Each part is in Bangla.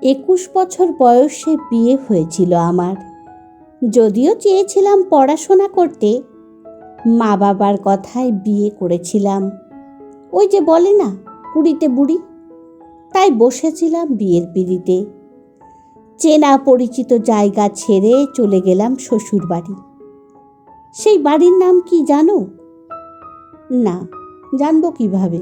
21 বছর বয়সে বিয়ে হয়েছিল আমার। যদিও চেয়েছিলাম পড়াশোনা করতে, মা বাবার কথায় বিয়ে করেছিলাম। ওই যে বলে না, কুড়িতে বুড়ি। তাই বসেছিলাম বিয়ের পিঁড়িতে। চেনা পরিচিত জায়গা ছেড়ে চলে গেলাম শ্বশুর বাড়ি। সেই বাড়ির নাম কি জানো? না, জানবো কিভাবে?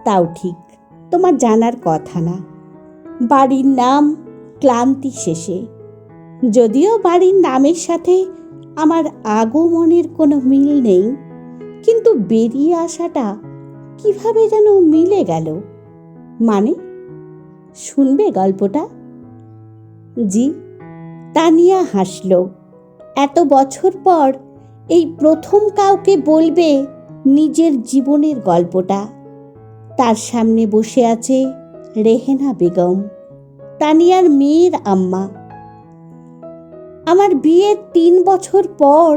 তাও ঠিক, তোমার জানার কথা না। বাড়ির নাম ক্লান্তি শেষে। যদিও বাড়ির নামের সাথে আমার আগমনের কোনো মিল নেই, কিন্তু বেরিয়ে আসাটা কিভাবে যেন মিলে গেল। মানে, শুনবে গল্পটা? জি। তানিয়া হাসল। এত বছর পর এই প্রথম কাউকে বলবে নিজের জীবনের গল্পটা। তার সামনে বসে আছে রেহেনা বেগম, তানিয়ার মেয়ের আম্মা। আমার বিয়ের 3 বছর পর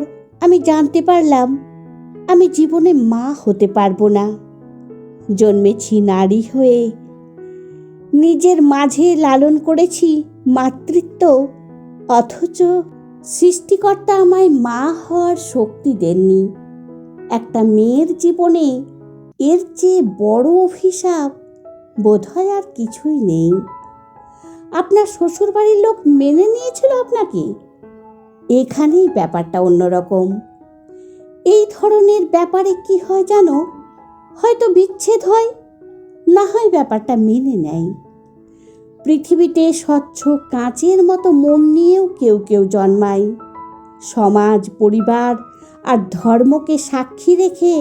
আমি জানতে পারলাম আমি জীবনে মা হতে পারবো না। জন্মেছি নারী হয়ে, নিজের মাঝে লালন করেছি মাতৃত্ব, অথচ সৃষ্টিকর্তা আমায় মা হওয়ার শক্তি দেননি। একটা মেয়ের জীবনে এর চেয়ে বড় অভিশাপ বোধহয় আর কিছুই নেই। আপনার শ্বশুরবাড়ির লোক মেনে নিয়েছিল আপনাকে? এখানেই ব্যাপারটা অন্যরকম। এই ধরনের ব্যাপারে কি হয় জানো? হয়তো বিচ্ছেদ হয়, না হয় ব্যাপারটা মেনে নেয়। পৃথিবীতে স্বচ্ছ কাঁচের মতো মন নিয়েও কেউ কেউ জন্মায়। সমাজ, পরিবার আর ধর্মকে সাক্ষী রেখে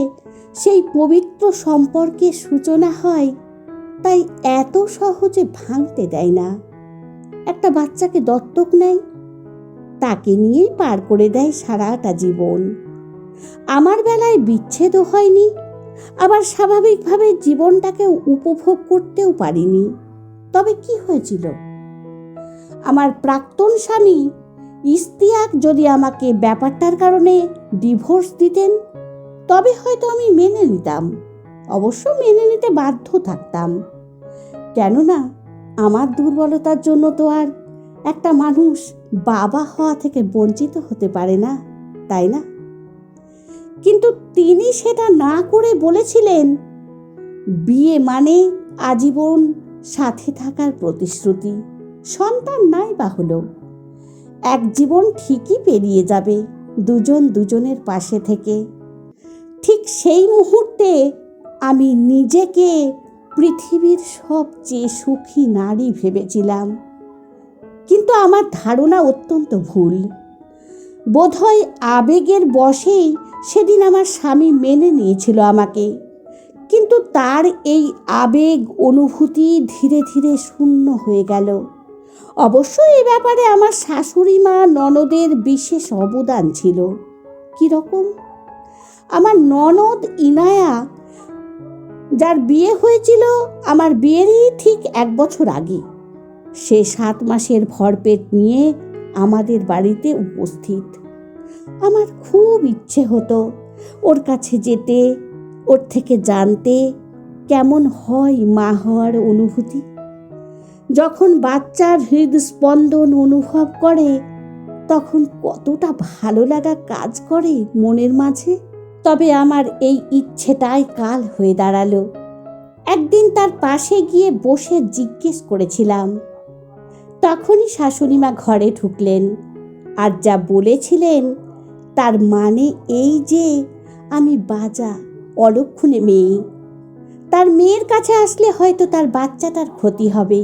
সেই পবিত্র সম্পর্কের সূচনা হয়, তাই এত সহজে ভাঙতে দেয় না। একটা বাচ্চাকে দত্তক নেয়, তাকে নিয়েই পার করে দেয় সারাটা জীবন। আমার বেলায় বিচ্ছেদও হয়নি, আবার স্বাভাবিকভাবে জীবনটাকে উপভোগ করতেও পারিনি। তবে কি হয়েছিল? আমার প্রাক্তন স্বামী ইশতিয়াক যদি আমাকে ব্যাপারটার কারণে ডিভোর্স দিতেন, তবে হয়তো আমি মেনে নিতাম। অবশ্য মেনে নিতে বাধ্য থাকতাম, কেননা আমার দুর্বলতার জন্য তো আর একটা মানুষ বাবা হওয়া থেকে বঞ্চিত হতে পারে না, তাই না? কিন্তু তিনি সেটা না করে বলেছিলেন, বিয়ে মানে আজীবন সাথে থাকার প্রতিশ্রুতি। সন্তান নাই বা হলো, এক জীবন ঠিকই পেরিয়ে যাবে দুজন দুজনের পাশে থেকে। ঠিক সেই মুহূর্তে আমি নিজেকে পৃথিবীর সবচেয়ে সুখী নারী ভেবেছিলাম। কিন্তু আমার ধারণা অত্যন্ত ভুল। বোধহয় আবেগের বশেই সেদিন আমার স্বামী মেনে নিয়েছিল আমাকে, কিন্তু তার এই আবেগ অনুভূতি ধীরে ধীরে শূন্য হয়ে গেল। অবশ্য এ ব্যাপারে আমার শাশুড়ি মা, ননদের বিশেষ অবদান ছিল। কীরকম? আমার ননদ ইনায়া, যার বিয়ে হয়েছিল আমার বিয়েরই ঠিক 1 বছর আগে, সে 7 মাসের ভরপেট নিয়ে আমাদের বাড়িতে উপস্থিত। আমার খুব ইচ্ছে হতো ওর কাছে যেতে, ওর থেকে জানতে কেমন হয় মা হওয়ার অনুভূতি। যখন বাচ্চার হৃদস্পন্দন অনুভব করে, তখন কতটা ভালো লাগা কাজ করে মনের মাঝে। তবে আমার এই ইচ্ছেটাই কাল হয়ে দাঁড়ালো। একদিন তার পাশে গিয়ে বসে জিজ্ঞেস করেছিলাম। তখনই শাশুড়িমা ঘরে ঢুকলেন, আর যা বলেছিলেন তার মানে এই যে আমি বাজা, অলক্ষণে মেয়ে। তার মেয়ের কাছে আসলে হয়তো তার বাচ্চাটার ক্ষতি হবে।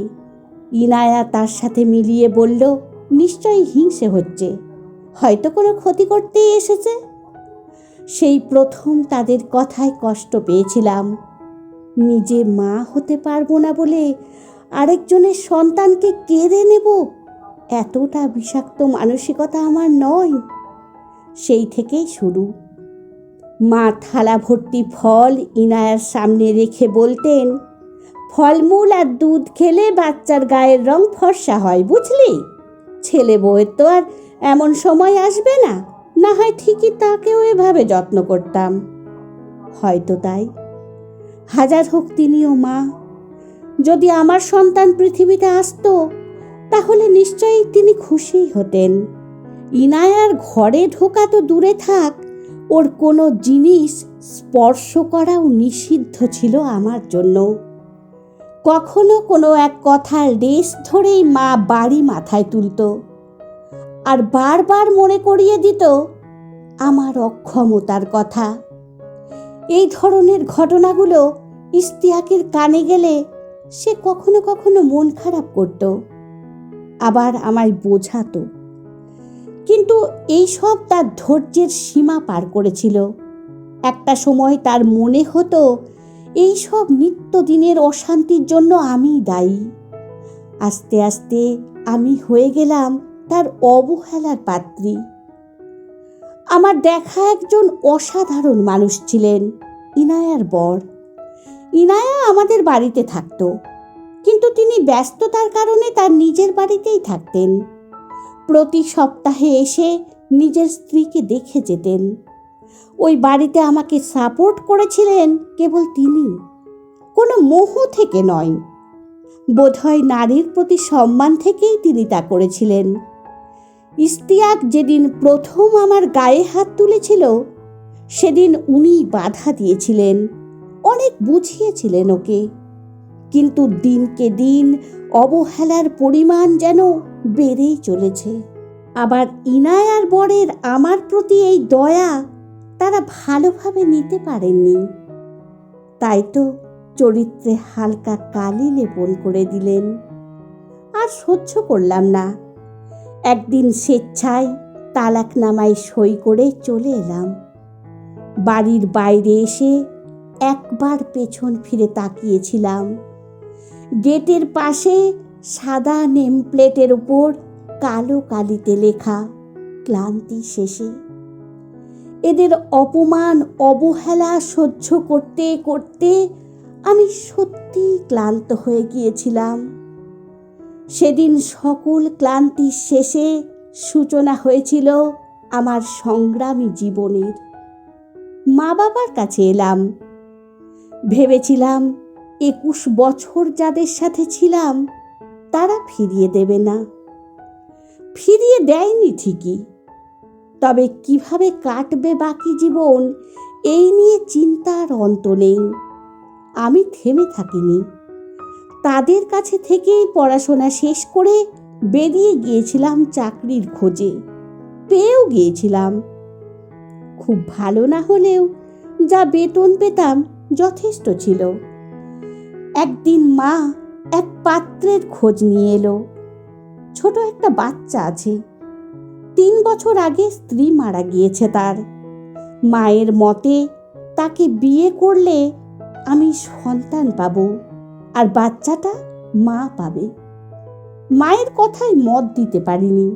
ইনায়া তার সাথে মিলিয়ে বলল, নিশ্চয়ই হিংসে হচ্ছে, হয়তো কোনো ক্ষতি করতেই এসেছে। সেই প্রথম তাদের কথায় কষ্ট পেয়েছিলাম। নিজে মা হতে পারবো না বলে আরেকজনের সন্তানকে কেড়ে নেব, এতটা বিষাক্ত মানসিকতা আমার নয়। সেই থেকেই শুরু। মা থালা ভর্তি ফল ইনায়ার সামনে রেখে বলতেন, ফলমূল আর দুধ খেলে বাচ্চার গায়ের রং ফর্সা হয়, বুঝলি? ছেলে বউয়ের তো আর এমন সময় আসবে না, না হয় ঠিকই তাকেও এভাবে যত্ন করতাম। হয়তো তাই। হাজার হোক তিনিও মা। যদি আমার সন্তান পৃথিবীতে আসতো তাহলে নিশ্চয়ই তিনি খুশি হতেন। ইনায়ার ঘরে ঢোকা তো দূরে থাক, ওর কোনো জিনিস স্পর্শ করাও নিষিদ্ধ ছিল আমার জন্য। কখনো কোনো এক কথার রেশ ধরেই মা বাড়ি মাথায় তুলত আর বারবার মনে করিয়ে দিত আমার অক্ষমতার কথা। এই ধরনের ঘটনাগুলো ইশতিয়াকের কানে গেলে সে কখনো কখনো মন খারাপ করত, আবার আমায় বোঝাতো। কিন্তু এই সব তার ধৈর্যের সীমা পার করেছিল। একটা সময় তার মনে হতো এই সব নিত্যদিনের অশান্তির জন্য আমি দায়ী। আস্তে আস্তে আমি হয়ে গেলাম তার অবহেলার পাত্রী। আমার দেখা একজন অসাধারণ মানুষ ছিলেন ইনায়ার বর। ইনায়া আমাদের বাড়িতে থাকতো, কিন্তু তিনি ব্যস্ততার কারণে তার নিজের বাড়িতেই থাকতেন। প্রতি সপ্তাহে এসে নিজের স্ত্রীকে দেখে যেতেন। ওই বাড়িতে আমাকে সাপোর্ট করেছিলেন কেবল তিনি, কোনো মোহ থেকে নয়। বোধহয় নারীর প্রতি সম্মান থেকেই তিনি তা করেছিলেন। ইশতিয়াক যেদিন প্রথম আমার গায়ে হাত তুলেছিল সেদিন উনি বাধা দিয়েছিলেন, অনেক বুঝিয়েছিলেন ওকে। কিন্তু দিনকে দিন অবহেলার পরিমাণ যেন বেড়েই চলেছে। আবার ইনায়ার বরের আমার প্রতি এই দয়া তারা ভালোভাবে নিতে পারেননি, তাই তো চরিত্রে হালকা কালি লেপন করে দিলেন। আর সহ্য করলাম না। একদিন স্বেচ্ছায় তালাকনামায় সই করে চলে এলাম। বাড়ির বাইরে এসে একবার পেছন ফিরে তাকিয়েছিলাম। গেটের পাশে সাদা নেম প্লেটের উপর কালো কালিতে লেখা ক্লান্তি শেষে। এদের অপমান অবহেলা সহ্য করতে করতে আমি সত্যি ক্লান্ত হয়ে গিয়েছিলাম। সেদিন সকল ক্লান্তির শেষে সূচনা হয়েছিল আমার সংগ্রামী জীবনের। মা বাবার কাছে এলাম। ভেবেছিলাম 21 বছর যাদের সাথে ছিলাম তারা ফিরিয়ে দেবে না। ফিরিয়ে দেয়নি ঠিকই, তবে কিভাবে কাটবে বাকি জীবন এই নিয়ে চিন্তার অন্ত নেই। আমি থেমে থাকিনি। তাদের কাছে থেকেই পড়াশোনা শেষ করে বেরিয়ে গিয়েছিলাম চাকরির খোঁজে। পেয়েও গিয়েছিলাম। খুব ভালো না হলেও যা বেতন পেতাম যথেষ্ট ছিল। একদিন মা এক পাত্রের খোঁজ নিয়ে এলো। ছোট একটা বাচ্চা আছে। 3 বছর আগে স্ত্রী মারা গিয়েছে তার। মায়ের মতে তাকে বিয়ে করলে আমি সন্তান পাবো আর বাচ্চাটা মা পাবে। মায়ের কথায় মত দিতে পারিনি।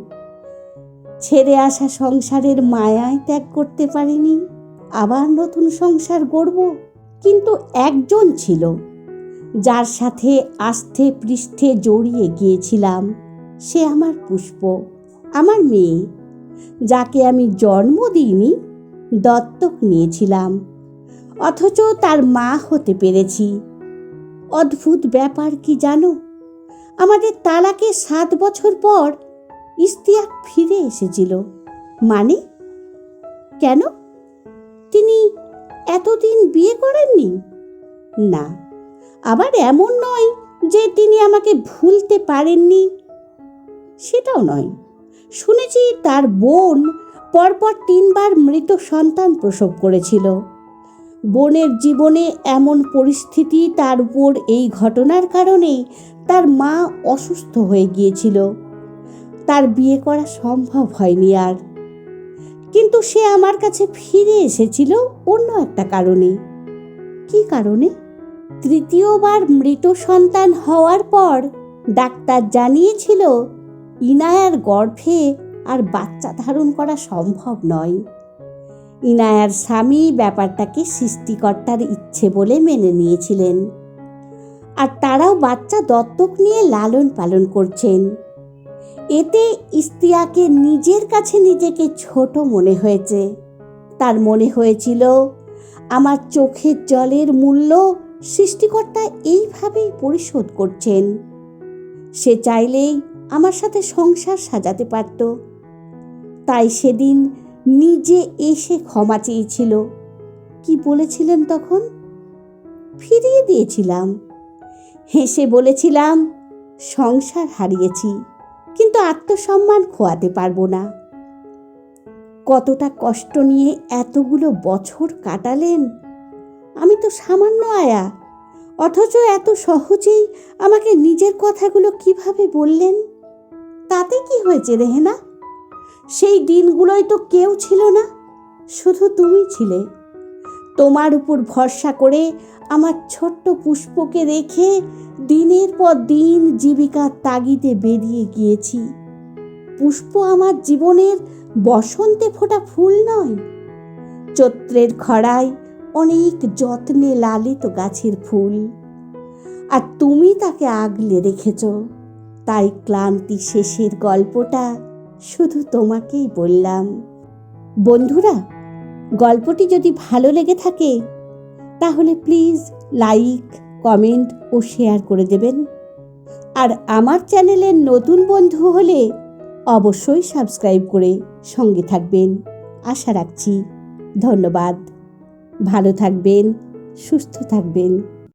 ছেড়ে আসা সংসারের মায়ায় ত্যাগ করতে পারিনি। আবার নতুন সংসার গড়ব। কিন্তু একজন ছিল যার সাথে আস্থে পৃষ্ঠে জড়িয়ে গিয়েছিলাম। সে আমার পুষ্প, আমার মেয়ে, যাকে আমি জন্ম দিইনি, দত্তক নিয়েছিলাম, অথচ তার মা হতে পেরেছি। অদ্ভুত ব্যাপার কি জানো, আমাদের তালাকে 7 বছর পর ইশতিয়াক ফিরে এসেছিল। মানে কেন? তিনি এতদিন বিয়ে করেননি? না, আবার এমন নয় যে তিনি আমাকে ভুলতে পারেননি, সেটাও নয়। শুনেছি তার বোন পরপর 3 বার মৃত সন্তান প্রসব করেছিল। বোনের জীবনে এমন পরিস্থিতি তার উপর এই ঘটনার কারণে তার মা অসুস্থ হয়ে গিয়েছিল। তার বিয়ে করা সম্ভব হয়নি আর। কিন্তু সে আমার কাছে ফিরে এসেছিল অন্য একটা কারণে। কি কারণে? 3য়বার মৃত সন্তান হওয়ার পর ডাক্তার জানিয়েছিল ইনায়ার গর্ভে আর বাচ্চা ধারণ করা সম্ভব নয়। ইনায়ার স্বামী ব্যাপারটাকে সৃষ্টিকর্তার ইচ্ছে বলে মেনে নিয়েছিলেন, আর তারাও বাচ্চা দত্তক নিয়ে লালন পালন করছেন। এতে ইশতিয়াকের নিজের কাছে নিজেকে ছোট মনে হয়েছে। তার মনে হয়েছিল আমার চোখের জলের মূল্য সৃষ্টিকর্তা এইভাবেই পরিশোধ করছেন। সে চাইলেই আমার সাথে সংসার সাজাতে পারত, তাই সেদিন নিজে এসে ক্ষমা চেয়েছিল। কি বলেছিলেন তখন? ফিরিয়ে দিয়েছিলাম। হেসে বলেছিলাম, সংসার হারিয়েছি, কিন্তু আত্মসম্মান খোয়াতে পারবো না। কতটা কষ্ট নিয়ে এতগুলো বছর কাটালেন। আমি তো সামান্য আয়া, অথচ এত সহজেই আমাকে নিজের কথাগুলো কিভাবে বললেন। তাতে কি হয়েছে রেহেনা? সেই দিনগুলোই তো কেউ ছিল না, শুধু তুমি ছিলে। তোমার উপর ভরসা করে আমার ছোট্ট পুষ্পকে রেখে দিনের পর দিন জীবিকার তাগিদে বেরিয়ে গিয়েছি। পুষ্প আমার জীবনের বসন্তে ফোটা ফুল নয়, চৈত্রের খরায় অনেক যত্নে লালিত গাছের ফুল। আর তুমি তাকে আগলে রেখেছ, তাই ক্লান্তি শেষের গল্পটা শুধু তোমাকেই বললাম। বন্ধুরা, গল্পটি যদি ভালো লেগে থাকে তাহলে প্লিজ লাইক, কমেন্ট ও শেয়ার করে দেবেন। আর আমার চ্যানেলের নতুন বন্ধু হলে অবশ্যই সাবস্ক্রাইব করে সঙ্গে থাকবেন, আশা রাখছি। ধন্যবাদ। ভালো থাকবেন, সুস্থ থাকবেন।